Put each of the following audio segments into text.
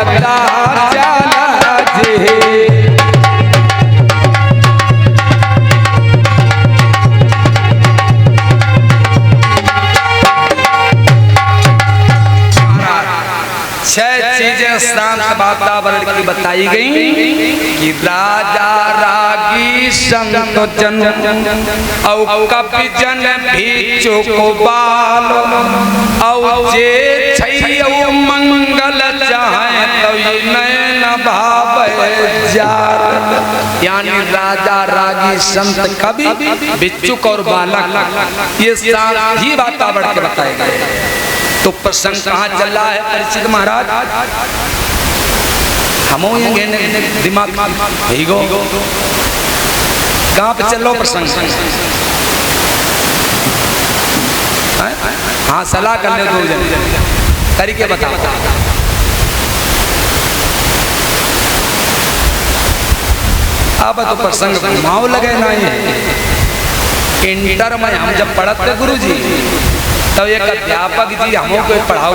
पता चला जी। छह चीजें शांत वातावरण की बताई गई कि राजा रागी संत जन और कवि जन भिक्षु को बाल और जे छैयौ मंगल चाहे तो नैन भावे जार। यानी राजा रागी संत कवि भिक्षुक और बालक ये ही वातावरण के बताए गए। तो प्रसंग कहाँ चल रहा है परिचित महाराज? हम दिमाग गो कहाँ पे चल लो प्रसंग? हाँ सलाह कर ले दो जन तरीके बताओ। अब तो प्रसंग घुमाओ लगे नहीं। इंटर में हम जब पढ़ते गुरु जी तो एक अध्यापक जी हमको पढ़ाओ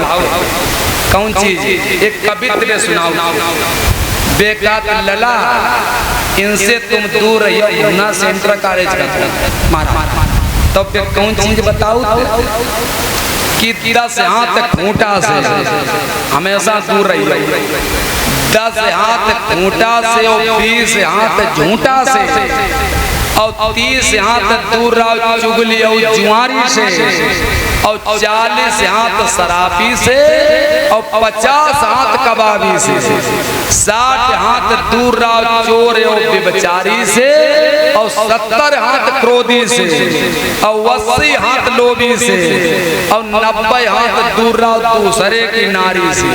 कौन चीज एक कवित्र सुनाओ। बेकात लला इनसे तुम दूर रहियो ना सेंटर कॉलेज का मारा। तो फिर कौन चीज बताओ कि 10 हाथ खूंटा से हमेशा दूर रहियो। 10 हाथ खूंटा से और 20 हाथ झूठा से और 30 हाथ दूर रहो चुगली और जुआरी से और 40 हाथ शराबी से और 50 हाथ कबाबी से 60 हाथ दूर रहो चोर और व्यभिचारी से और 70 हाथ क्रोधी से और 80 हाथ लोभी से और 90 हाथ दूर रहो दूसरे की नारी से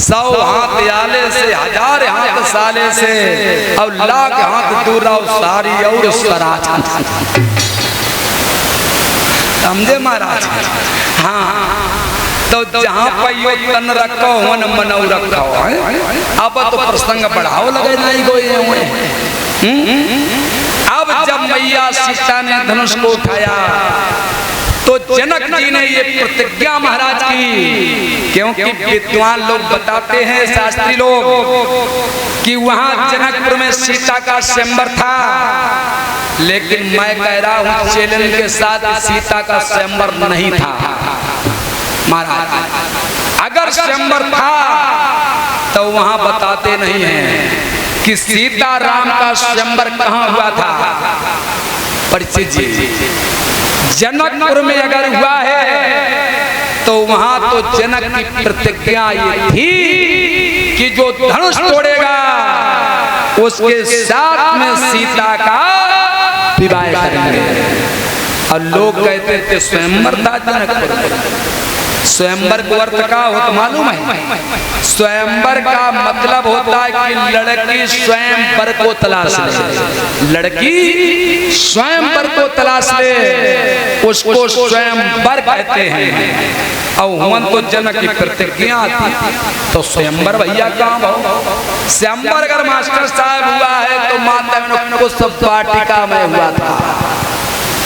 100 हाथ याले से 1000 हाथ साले से और 1,00,000 हाथ दूर रहो सारी और सराज। समझे महाराज? हाँ तो जहाँ पर यो तन रखो वन मनौ रखो अब तो प्रसंग बढ़ाओ लगे नहीं कोई। अब जब मैया सीता ने धनुष को उठाया तो जनक जी ने ये प्रतिज्ञा महाराज की, क्योंकि विद्वान लोग बताते हैं शास्त्री लोग कि वहां जनकपुर में सीता का स्वयंवर था, लेकिन मैं कह रहा हूं चैलेंज के साथ सीता का स्वयंवर नहीं था महाराज। अगर स्वयंवर था तो वहां बताते नहीं हैं कि सीता राम का स्वयंवर कहां हुआ था। परिचित जी जनकपुर में अगर हुआ है तो वहां तो जनक की प्रतिज्ञा ये थी कि जो धनुष तोड़ेगा उसके साथ में सीता का विवाह करेंगे। और लोग कहते थे स्वयंवर था जनकपुर। स्वयंवर को अर्थ का होता मालूम है? स्वयंवर का मतलब होता है कि लड़की स्वयंवर को तलाश ले। लड़की स्वयंवर को तलाश ले उसको स्वयंवर कहते हैं। और हुन तो जनक की प्रतिज्ञा थी तो स्वयंवर भैया कहाँ हो? स्वयंवर अगर मास्टर साहब हुआ है तो माता को सब वाटिका में हुआ था।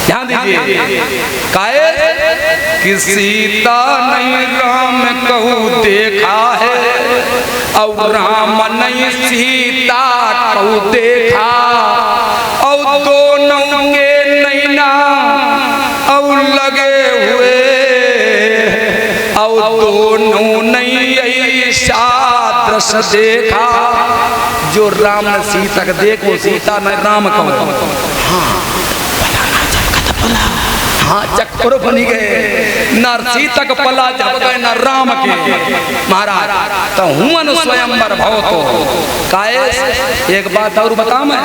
ध्यान दीजिए काहे कि सीता नहीं राम कहू देखा है और राम नहीं सीता कहू देखा और दोनों के नैना और लगे हुए और दोनों नहीं ऐसा दृश्य देखा। जो राम ने सीता को देखो सीता ने राम कहू। हाँ चक्कर बनी गए न सीता का पला जब गए न राम के महाराज। तो हुन स्वयंवर भव तो काहे। एक बात और बता मैं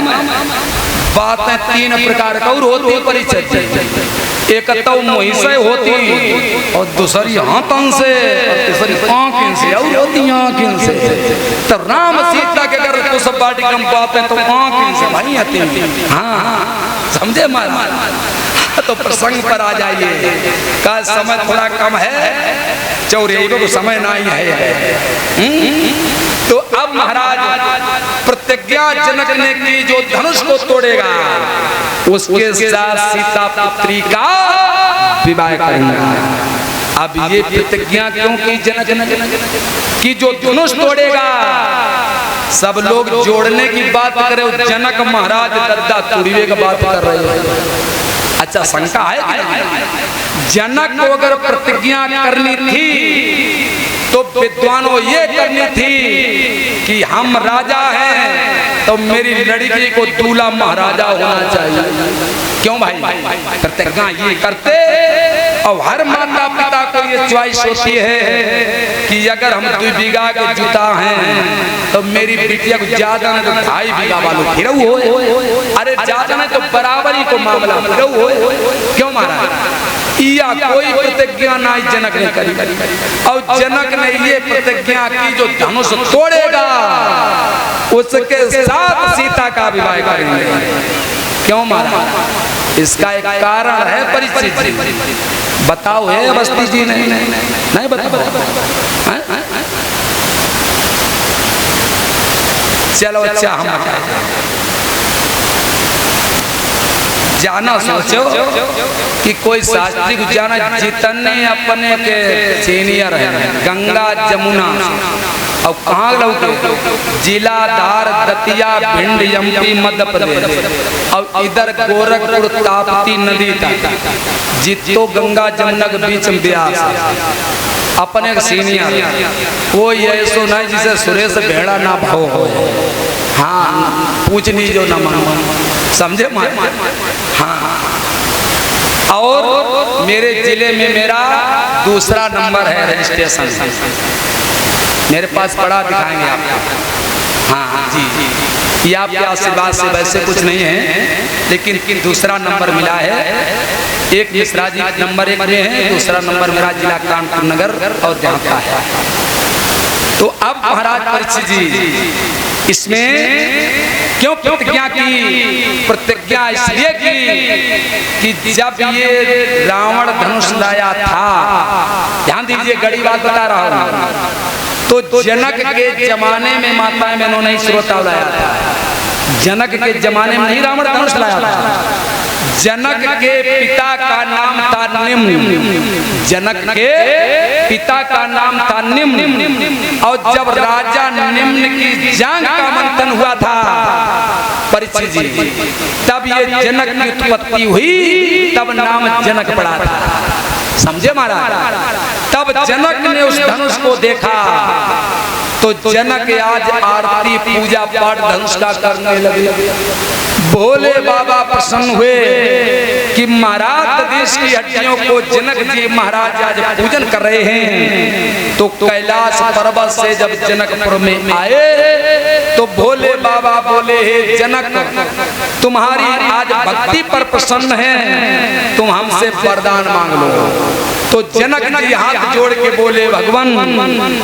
बातें 3 प्रकार का और होती परिचय। एक तो मोहिसे होती और दूसरी हाथन से और तीसरी आँखों से और होती आँखों से। तो राम सीता के अगर तो सब बाटी कम बातें तो आँखों से भाई आती। हाँ समझे महाराज? तो प्रसंग पर आ जाइए का समय थोड़ा कम है, चौरेगो को समय नहीं है। तो अब महाराज प्रतिज्ञा जनक ने की जो धनुष को तोड़ेगा उसके साथ सीता पुत्री का विवाह करेंगे। अब ये प्रतिज्ञा क्यों की जनक कि जो धनुष तोड़ेगा, सब लोग जोड़ने की बात कर रहे हो, जनक महाराज दद्दा तुड़िए की बात कर रहे हो। अच्छा शंका है कि जनक को अगर प्रतिज्ञा करनी थी तो विद्वानों ये करनी थी कि हम राजा हैं तो मेरी लड़की को दूल्हा महाराजा होना चाहिए। क्यों भाई? प्रतिज्ञा ये करते। और हर माता पिता को ये च्वाइस होती है कि अगर हम 2 बीघा के जूता हैं तो मेरी बिटिया को ज्यादा नहीं तो 2.5 बीघा वालों फिर हो, अरे ज्यादा नहीं तो बराबरी को मामला फिर हो। क्यों महाराज? या कोई प्रतिज्ञा ना जनक ने करी, और जनक ने ये प्रतिज्ञा की जो धनुष तोड़ेगा उसके साथ सीता का विवाह करेंगे। क्यों महाराज? इसका एक कारण है परिचित जी, बताओ है अवस्थी जी? नहीं बताओ। चलो अच्छा हम जाना सोचो कि कोई शास्त्री को जाना जितने अपने के सीनियर है गंगा जमुना और कहाँ लौटे जिला धार दतिया भिंड एमपी मध्य प्रदेश और इधर गोरखपुर ताप्ती नदी तक जितो गंगा जमुना के बीच में ब्यास अपने सीनियर कोई ऐसो नहीं जिसे सुरेश भेड़ा ना भाव हो। हाँ पूछनी जो न मानो, समझे मां? हाँ और मेरे जिले में मेरा दूसरा नंबर है रजिस्ट्रेशन, मेरे पास पढ़ा दिखाएंगे आपको। हाँ जी जी, ये आपके आशीर्वाद से वैसे कुछ नहीं है, लेकिन दूसरा नंबर मिला है। एक मिश्रा जी नंबर 1 में है, दूसरा नंबर मेरा जिला कानपुर नगर और जहाँ का है। तो अब महाराज परीक्षित जी इसमें क्यों प्रतिज्ञा की? प्रतिज्ञा इसलिए की कि जब ये रावण धनुष लाया था, ध्यान दीजिए गड़ी बात बता रहा हूँ, तो जनक के जमाने में माताएं बहनों ने श्रोता लाया था। जनक के जमाने में नहीं रावण धनुष लाया था। जनक के पिता का नाम था निम्न, जनक के पिता का नाम था निम्न, और जब राजा निम्न की जांग का मंथन हुआ था परीक्षित जी, तब ये जनक की उत्पत्ति हुई, तब नाम जनक पड़ा था। समझे महाराज? तब जनक ने उस धनुष को देखा तो जनक आज आरती पूजा पाठ धनुष का करने लगे। भोले बाबा प्रसन्न हुए कि महाराज देश की हड्डियों को जनक जी महाराज आज पूजन कर रहे हैं। तो कैलाश पर्वत से जब जनकपुर में आए तो भोले बाबा बोले, हे जनक तुम्हारी आज भक्ति पर प्रसन्न है, तुम हमसे वरदान मांग लो। तो जनक जी हाथ जोड़ के बोले, भगवान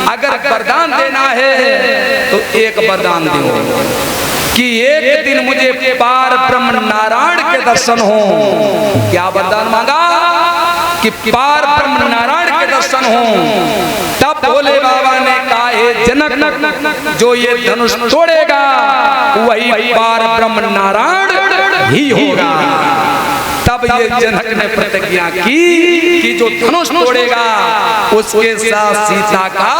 अगर वरदान देना है तो एक वरदान दो कि एक दिन मुझे पार ब्रह्म नारायण के दर्शन हो। क्या वरदान मांगा? कि पार ब्रह्म नारायण के दर्शन हो। तब भोले बाबा ने कहा, हे जनक जो ये धनुष तोड़ेगा वही पार ब्रह्म नारायण ही होगा। तब ये जनक ने प्रतिज्ञा की कि जो धनुष तोड़ेगा उसके साथ सीता का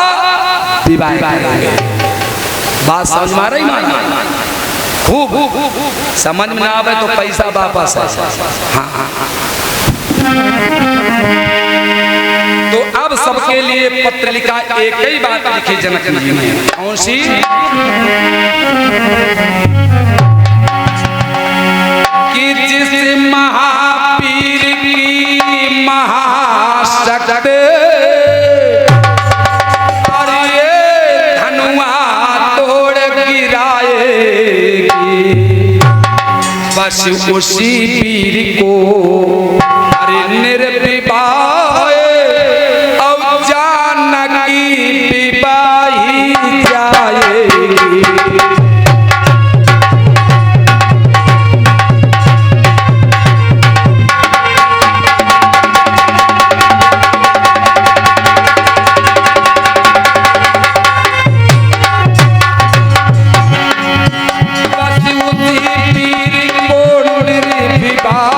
विवाह करेंगे। बात समझ में आ रही ना? खूब समझ में ना आवे तो पैसा वापस है। हाँ। तो अब सबके लिए पत्र लिखा, एक ही बात लिखी जनक जी ने। कौन सी? कि जिस महावीर की महाशक्ति बस उसी वीर को अरे निर्विवाह और जानकी विवाही जाएगी। बस उसी वीर को निर्विवाह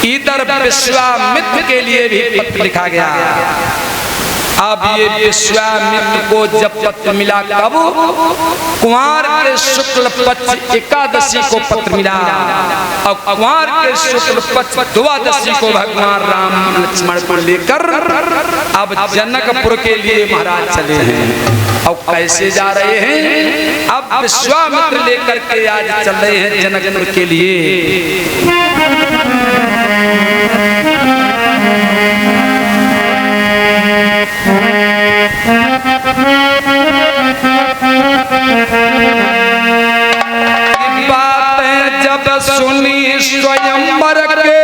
इधर विश्वामित्र के लिए भी पत्र लिखा गया। अब ये विश्वामित्र को जब पत्र मिला, कब? कुंवार के शुक्ल पक्ष एकादशी को पत्र मिला और कुंवार के शुक्ल पक्ष द्वादशी को भगवान राम लक्ष्मण को लेकर अब जनकपुर के लिए महाराज चले हैं। और कैसे जा रहे हैं? अब विश्वामित्र लेकर के आज चल रहे हैं जनकपुर के लिए। बातें जब सुनी स्वयंवर के,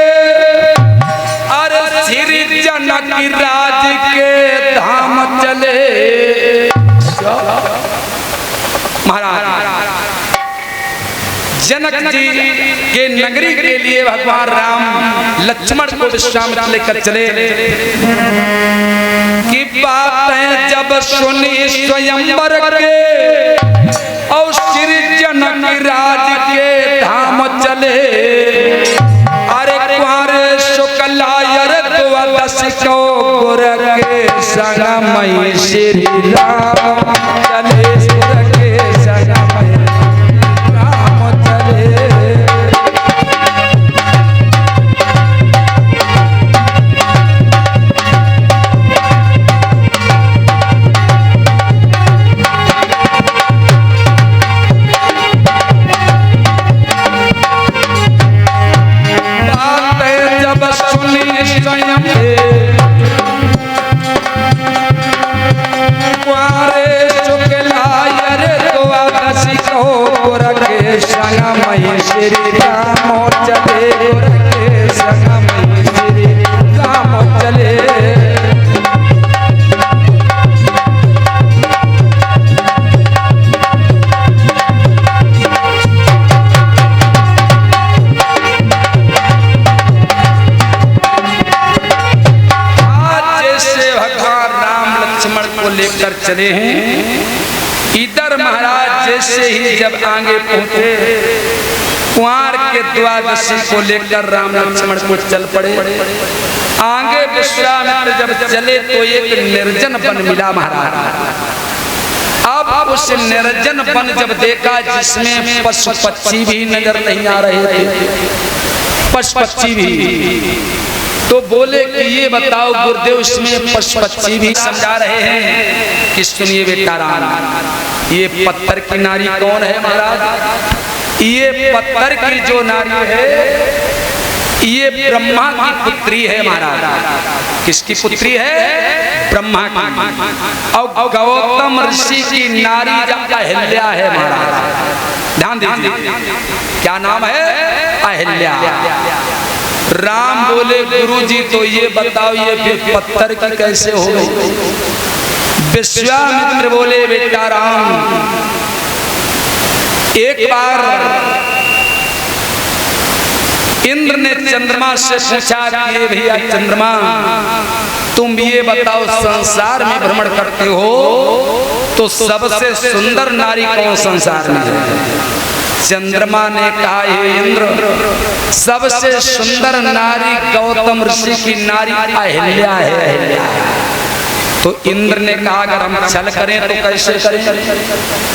अरे श्री जनक राज के धाम चले। महाराज जनक जी के नगरी के लिए भगवान राम लक्ष्मण को विश्वामित्र लेकर चले। की बातें जब सुनी स्वयंवर के और श्री जनक राज के धाम चले। अरे कुंवर शुक्लायर द्वादशी को गुर के संग मई श्री राम चले। लेकर चले हैं। इधर महाराज जैसे ही जब आगे पहुंचे, कुंवार के द्वादशी को लेकर राम लक्ष्मण को चल पड़े। आगे विश्वामित्र जब चले तो एक निर्जन वन मिला महाराज। अब उस निर्जन वन जब देखा जिसमें पशु पक्षी भी नजर नहीं आ रहे थे, पशु पक्षी भी, तो बोले कि ये बताओ गुरुदेव इसमें पशु पक्षी भी समझा रहे हैं कि सुनिए बेटा राम, ये पत्थर की नारी कौन है महाराज? ये पत्थर की जो नारी है ये ब्रह्मा की पुत्री है महाराज। किसकी पुत्री है? ब्रह्मा की। और गौतम ऋषि की नारी अहिल्या है महाराज। ध्यान दीजिए, क्या नाम है? अहिल्या। राम बोले गुरुजी तो ये बताओ ये फिर पत्थर की कैसे हो गई? विश्वामित्र बोले बेटा राम, एक बार इंद्र ने चंद्रमा से पूछा कि भैया चंद्रमा तुम ये बताओ संसार में भ्रमण करते हो तो सबसे सुंदर नारी कौन संसार में है? चंद्रमा ने कहा हे इंद्र, सबसे सुंदर नारी गौतम ऋषि की नारी अहिल्या है। तो इंद्र ने कहा अगर हम छल करें तो कैसे करें?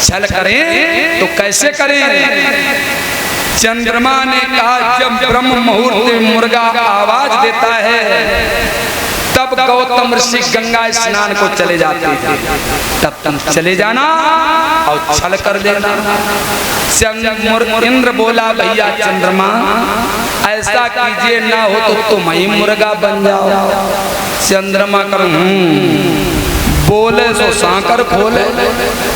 छल करें तो कैसे करें? चंद्रमा ने कहा जब ब्रह्म मुहूर्त में मुर्गा आवाज देता है तब गौतम ऋषि गंगा स्नान को चले जाते थे, तब तुम चले जाना और छल कर देना। इंद्र बोला भैया चंद्रमा ऐसा कीजिए, ना हो तो तुम ही मुर्गा बन जाओ। चंद्रमा कर बोले सो सांकर खोले,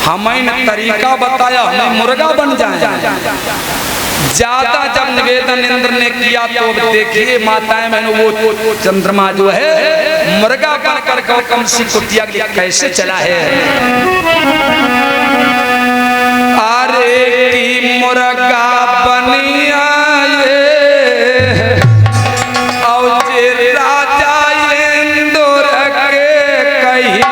हमें तरीका बताया हमें मुर्गा बन जाए। ज्यादा जब निवेदन इंद्र ने किया तो देखिए माताएं बहनों वो चंद्रमा जो है मुर्गा बनकर गौतम ऋषि को दिया गया। कैसे चला है? अरे की मुर्गा बनिया और जे राजा इंदौर के कहीं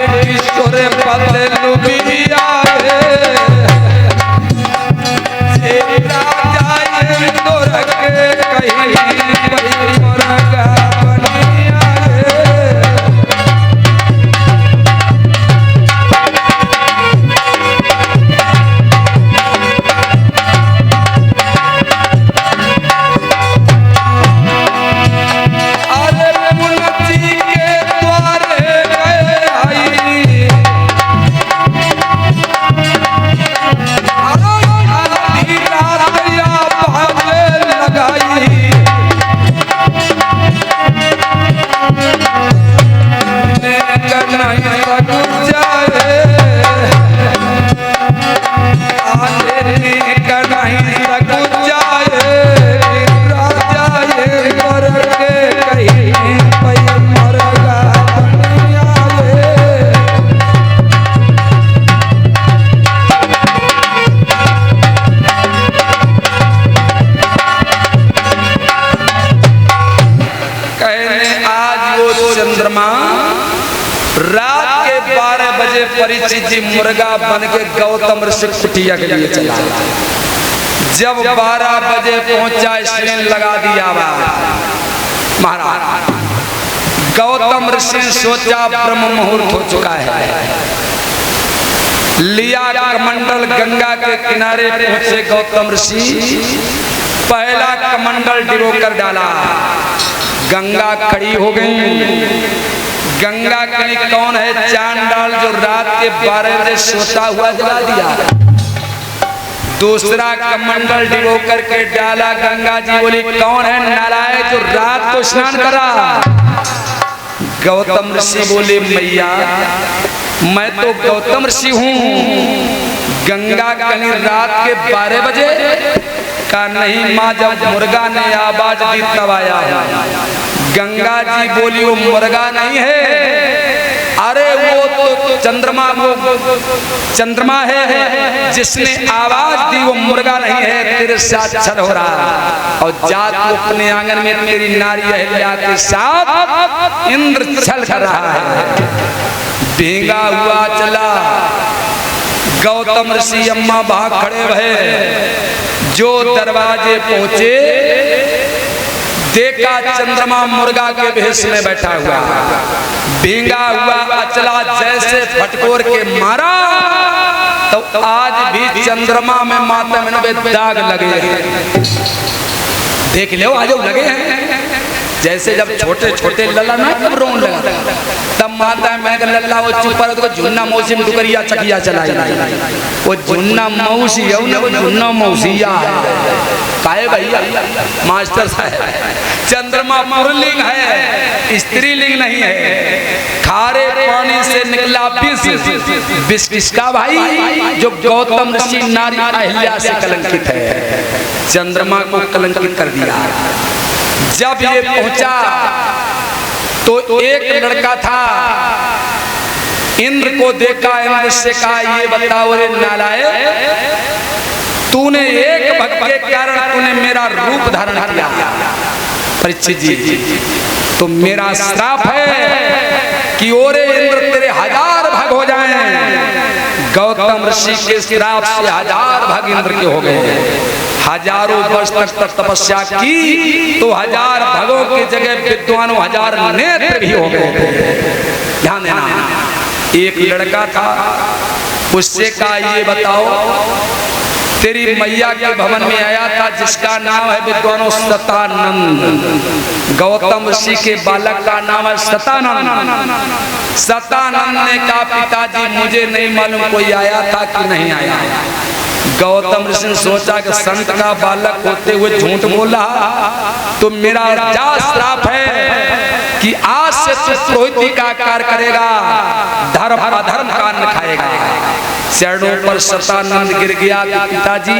किशोर बदलू बिया राजा इंदुर के कहीं मुर्गा बनिया रात के 12 बजे परीक्षित जी मुर्गा बन के गौतम ऋषि कुटिया के लिए चला। जब 12 बजे पहुंचा स्क्रीन लगा दिया महाराज। गौतम ऋषि ने सोचा ब्रह्म मुहूर्त हो चुका है, लिया कमंडल गंगा के किनारे पहुंचे गौतम ऋषि। पहला कमंडल डुबोकर डाला, गंगा खड़ी हो गई। गंगा कहीं कौन है चांडाल जो रात के 12 बजे सोता हुआ जला दिया। दूसरा कमंडल डुबो करके डाला, गंगा जी बोली कौन है नालायक जो रात को स्नान करा। गौतम ऋषि बोले मैया मैं तो गौतम ऋषि हूँ। गंगा कहीं रात के 12 बजे का नहीं माँ, जब मुर्गा ने आवाज दी तब आया है। गंगा जी बोली वो मुर्गा नहीं है, अरे वो तो चंद्रमा है जिसने आवाज दी, वो मुर्गा नहीं है, तेरे साथ छल हो रहा। और जात को अपने आंगन में तेरी नारी अहिल्या के साथ इंद्र छल कर रहा है। भीगा हुआ चला गौतम ऋषि अम्मा भाग खड़े भये। जो दरवाजे पहुंचे देखा चंद्रमा मुर्गा के भेष में बैठा हुआ। भींगा हुआ अचला जैसे फटकोर के मारा तो आज भी चंद्रमा में माता में दाग लगे हैं। देख लो आज लगे हैं। जैसे जब छोटे छोटे लल्ला ना कब रोन लगा तब माता मैं लल्ला वो चुप पर तो झुन्ना मौसी में दुकरिया चकिया चलाई। वो झुन्ना मौसी है ना, वो झुन्ना मौसिया है काहे भैया मास्टर साहब। चंद्रमा पुल्लिंग है, स्त्रीलिंग नहीं है। खारे पानी से निकला विष किसका भाई, जो गौतम ऋषि नारी अहिल्या से कलंकित है। चंद्रमा को कलंकित कर दिया। जब ये पहुंचा तो एक लड़का था, इंद्र को देखा। इंद्र से कहा ये बताओ रे नालायक, तूने एक भक्त के कारण तूने मेरा रूप धारण किया। परीक्षित जी तो मेरा श्राप है कि ओरे इंद्र तेरे 1000 भाग हो जाएं। गौतम ऋषि के श्राप से 1000 भाग इंद्र के हो गए। हजारों वर्ष तक तपस्या की तो 1000 भागों की जगह विद्वानों 1000 नेत्र भी हो गए। ध्यान देना। एक लड़का था, उससे कहा ये बताओ तेरी मैया के भवन में आया था जिसका नाम है विद्वानों सतानंद। गौतम ऋषि के बालक का नाम है सतानंद। सतानंद ने कहा पिताजी मुझे नहीं मालूम कोई आया था कि नहीं आया। गौतम ऋषि ने सोचा कि संत का बालक होते हुए झूठ बोला तो मेरा क्या श्राप है कि आज से तू पुरोहिती का कार्य करेगा, धर्म अधर्म का अन्न खाएगा। चरणों पर सतानंद गिर गया कि पिताजी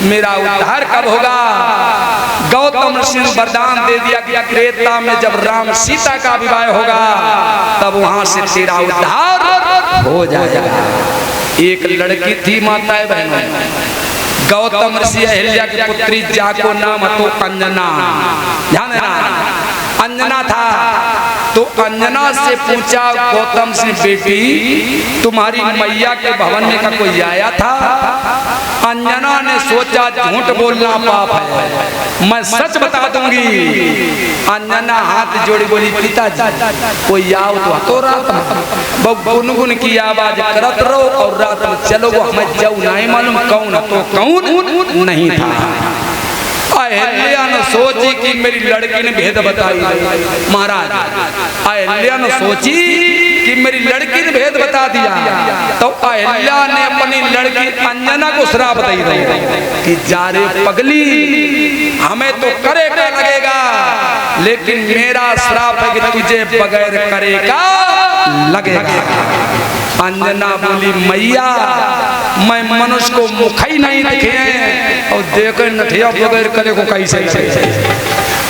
मेरा उद्धार कब होगा। गौतम ऋषि ने वरदान दे दिया कि त्रेता में जब राम सीता का विवाह होगा तब वहां से तेरा उद्धार हो जाएगा। एक लड़की थी माताएं बहनों, गौतम ऋषि अहिल्या की पुत्री जाको नाम तो अंजना। ध्यान देना, अंजना था। तो अंजना से पूछा गौतम सिंह बेटी तुम्हारी मैया के भवन में का कोई आया था? अंजना ने सोचा झूठ बोलना पाप है, मैं सच बता दूंगी। अंजना हाथ जोड़ी बोली पिताजी कोई आओ तो रात में गुनगुन की आवाज करत रहो और रात में चलो हमें जाऊ नहीं मालूम कौन तो कौन नहीं था। अहिल्या ने सोची कि मेरी लड़की ने भेद बताई। महाराज अहिल्या ने सोची कि मेरी लड़की ने भेद बता दिया तो अहिल्या ने अपनी लड़की अंजना को श्राप दे दिया कि जा रे पगली हमें तो करे का लगेगा लेकिन मेरा श्राप है कि तुझे बगैर करे का लगेगा। अंजना बोली मैया मैं मनुष्य को मुख ही नहीं देखे और देखे नठिया बगैर करे को कैसे।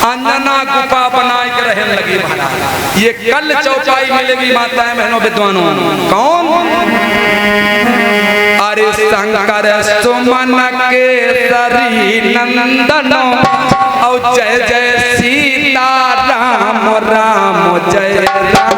अंजना गुफा बनाए के रहने लगी। महाराज ये कल चौपाई मिलेगी माताएं बहनों विद्वानों। कौन? अरे शंकर सुमन के सरी नंदन और जय जय सीता राम राम जय राम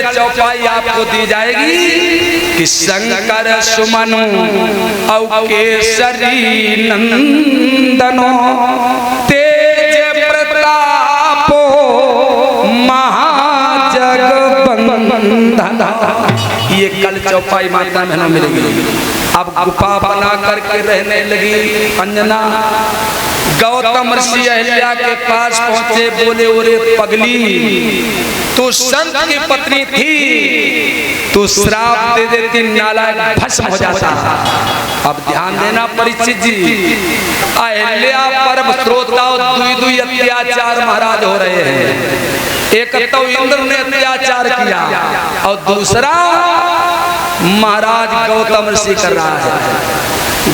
चौपाई आपको दी जाएगी कि शंकर सुमन औ केसरी नंदनो तेज प्रतापो महाजगबंधन। ये कल चौपाई माता बहनों मिलेगी। अब गुफा बना करके रहने लगी अंजना। गौतम ऋषि अहिल्या के पास पहुंचे बोले ओरे पगली तू संत की पत्नी थी तू श्राप दे देती नालायक भस्म हो जाता। अब ध्यान देना परीक्षित जी अहिल्या परम श्रोता दुई दुई अत्याचार महाराज हो रहे हैं। एक तो इंद्र ने अत्याचार किया और दूसरा महाराज गौतम ऋषि कर रहा है।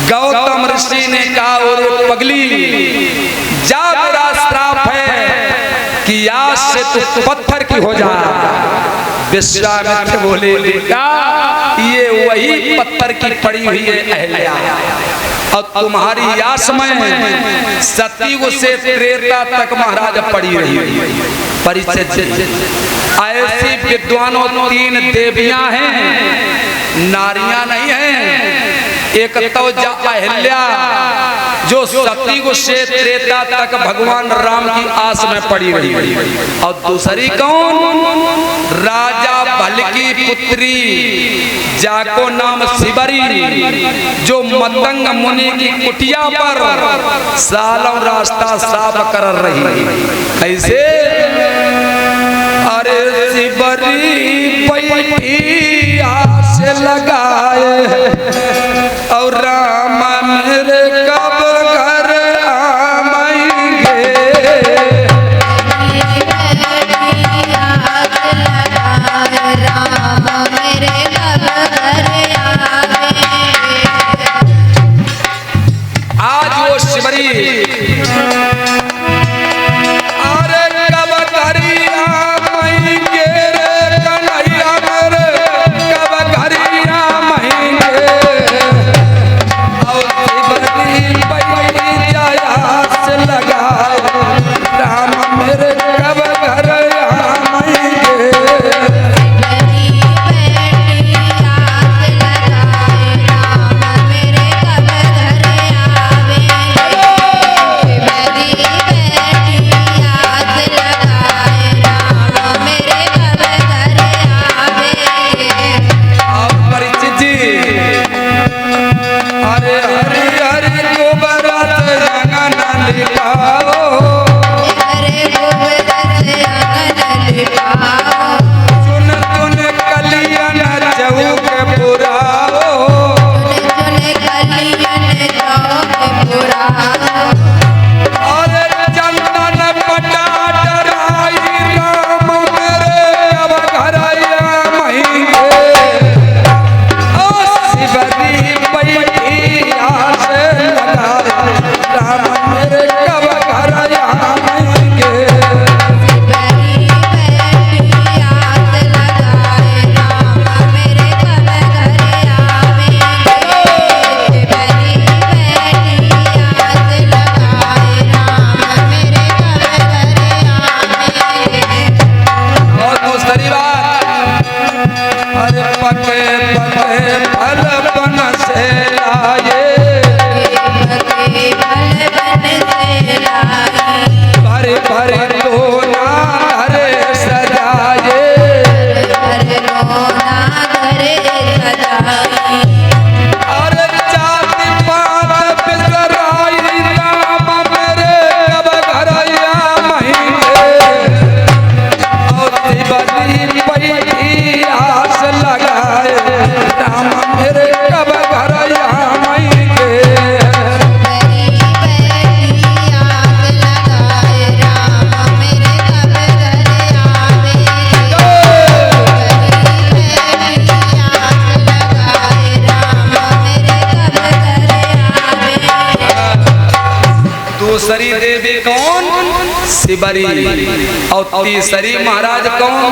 गौतम ऋषि ने कहा ओरे पगली जा मेरा श्राप है कि आज से तू पत्थर की हो जा। विश्वामित्र बोले बेटा ये वही पत्थर की पड़ी हुई है अहिल्या और तुम्हारी आस में सतयुग से त्रेता तक महाराज पड़ी रही। परिचय ऐसी विद्वानों तीन देवियां हैं नारियां नहीं हैं। एक तो अहिल्या जो सतयुग से त्रेता तक भगवान राम की आस में पड़ी रही और दूसरी कौन? राजा बल की पुत्री जाको नाम शिवरी जो मतंग मुनि की कुटिया पर सालों रास्ता साफ कर रही। ऐसे अरे शिवरी पैठी आस लगाए और राम मेरे कब घर आएंगे। राम मेरे कब घर आएंगे। आज वो शिवरी कब घर आएंगे फल बन से लाए, भर भर लोना घरे सजाए, अरे जाति पात बिसराई राम मेरे कब घरया महीने, और बड़ी पैठी आस लगाए राम मेरे कब घरया महीने। दूसरी देवी कौन? शिवरी। और तीसरी महाराज कौन?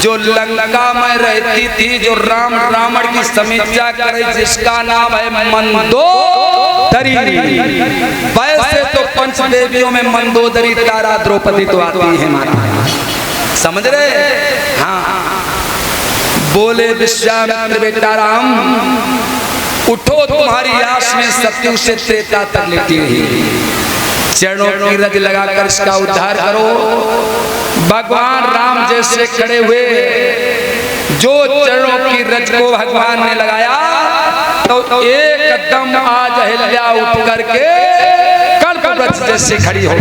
जो लंका में रहती थी, जो रावण की समीक्षा करे, जिसका नाम है मंदोदरी। वैसे तो पंच देवियों में मंदोदरी, तारा, द्रौपदी तो आती है महाराज, समझ रहे? हाँ। बोले विश्वामित्र बेटा राम, उठो, तुम्हारी आस में सत्यु से त्रेता तक लेटी रही, चरणों की रज लगाकर इसका उद्धार करो। भगवान राम जैसे खड़े हुए, जो चरणों की रज को भगवान ने लगाया, तो एकदम आज अहिल्या उठ करके कल्पवृक्ष जैसे खड़ी हो,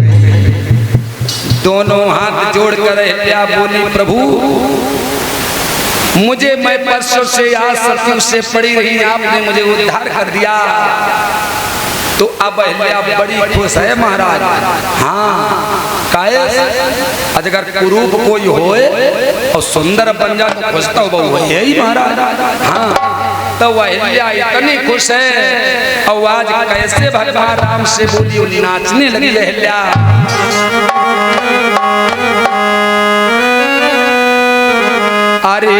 दोनों हाथ जोड़कर अहिल्या बोली, प्रभु मुझे, मैं परसों से आज सत्यु से पड़ी रही, आपने मुझे उद्धार कर दिया। तो अब अहिल्या बड़ी खुश है महाराज। हाँ, काहे? अगर कुरूप कोई होए और सुंदर बन जाए तो खुश तो वो है ही महाराज। हाँ, तो वह अहिल्या इतनी खुश है, और आज कैसे भगवान राम से बोली, नाचने लगी अहिल्या। अरे